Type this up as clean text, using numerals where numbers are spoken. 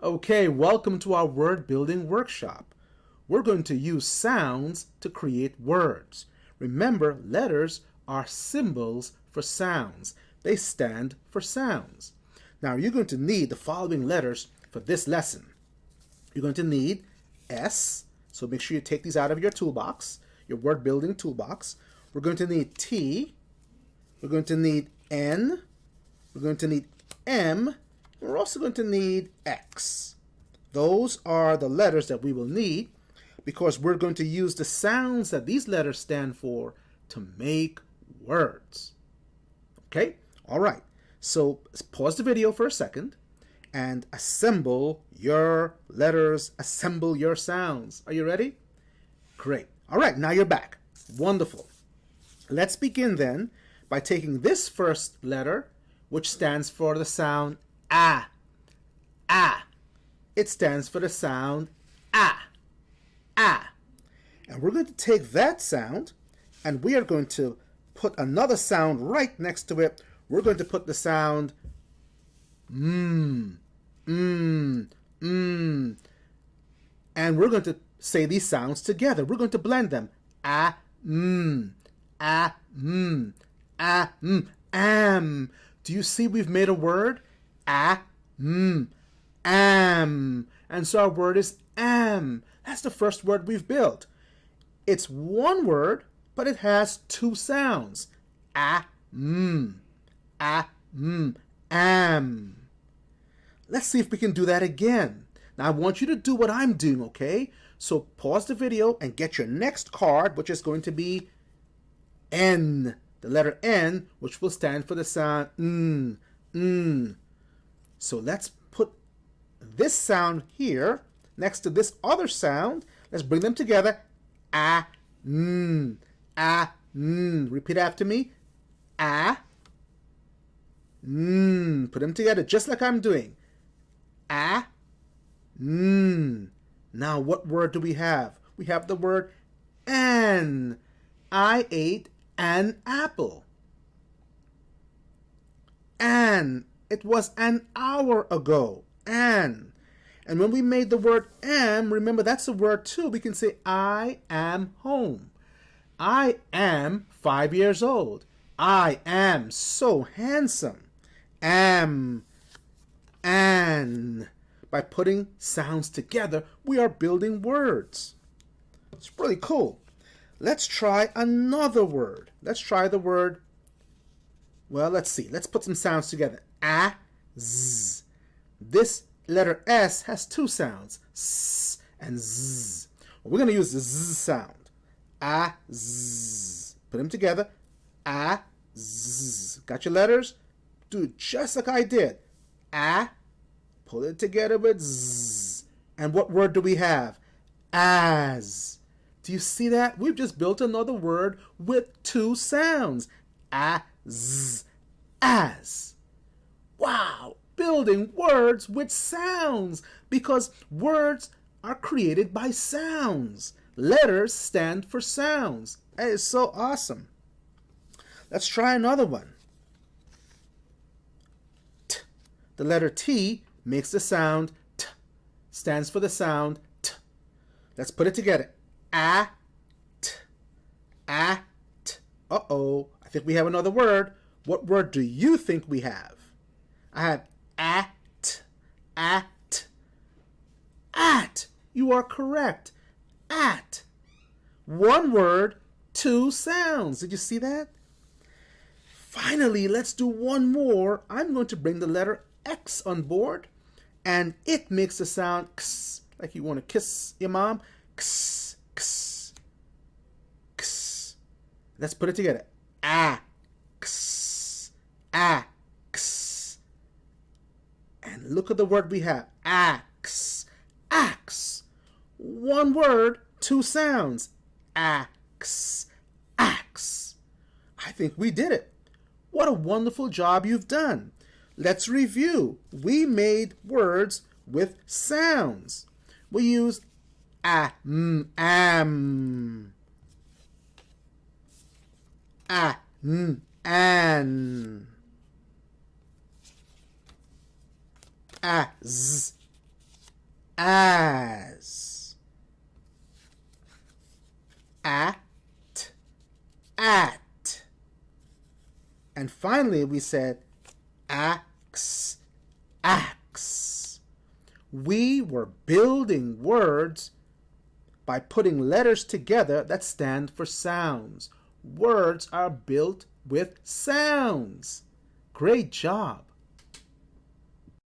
Okay, welcome to our word building workshop. We're going to use sounds to create words. Remember, letters are symbols for sounds. They stand for sounds. Now, you're going to need the following letters for this lesson. You're going to need S, so make sure you take these out of your toolbox, your word building toolbox. We're going to need T, we're going to need N, we're going to need M, and we're also going to need X. Those are the letters that we will need because we're going to use the sounds that these letters stand for to make words. Okay? All right. So pause the video for a second and assemble your letters, assemble your sounds. Are you ready? Great. All right, now you're back. Wonderful. Let's begin then by taking this first letter, which stands for the sound A. A. It stands for the sound A. A. And we're going to take that sound and we are going to put another sound right next to it. We're going to put the sound and we're going to say these sounds together. We're going to blend them. A, am. Do you see we've made a word? A, am. And so our word is am. That's the first word we've built. It's one word, but it has two sounds. A, am. Let's see if we can do that again. Now I want you to do what I'm doing, okay? So pause the video and get your next card, which is going to be N. The letter N, which will stand for the sound So let's put this sound here next to this other sound. Let's bring them together. A, Repeat after me. A, Put them together just like I'm doing. A, Now what word do we have? We have the word an. I ate an apple. An. It was an hour ago. An. And when we made the word am, remember that's a word too. We can say I am home. I am 5 years old. I am so handsome. Am. An. By putting sounds together, we are building words. It's really cool. Let's try another word. Let's try the word, well, let's see. Let's put some sounds together. A, Z. This letter S has two sounds, S and Z. Well, we're going to use the Z sound. A, Z. Put them together. A, Z. Got your letters? Do it just like I did. A, pull it together with Z. And what word do we have? As. Do you see that? We've just built another word with two sounds. As. As. Wow! Building words with sounds because words are created by sounds. Letters stand for sounds. That is so awesome. Let's try another one. T. The letter T makes the sound T. Stands for the sound T. Let's put it together. A, T. A, T. Uh-oh. I think we have another word. What word do you think we have? I have at. At. At. You are correct. At. One word, two sounds. Did you see that? Finally, let's do one more. I'm going to bring the letter X on board, and it makes the sound X, like you want to kiss your mom. X, X, X. Let's put it together. Ax, ax. And look at the word we have. Axe, axe. One word, two sounds. Axe, axe. I think we did it. What a wonderful job you've done. Let's review. We made words with sounds. We used am, an, as, as. At, at. And finally, we said axe, axe. We were building words by putting letters together that stand for sounds. Words are built with sounds. Great job.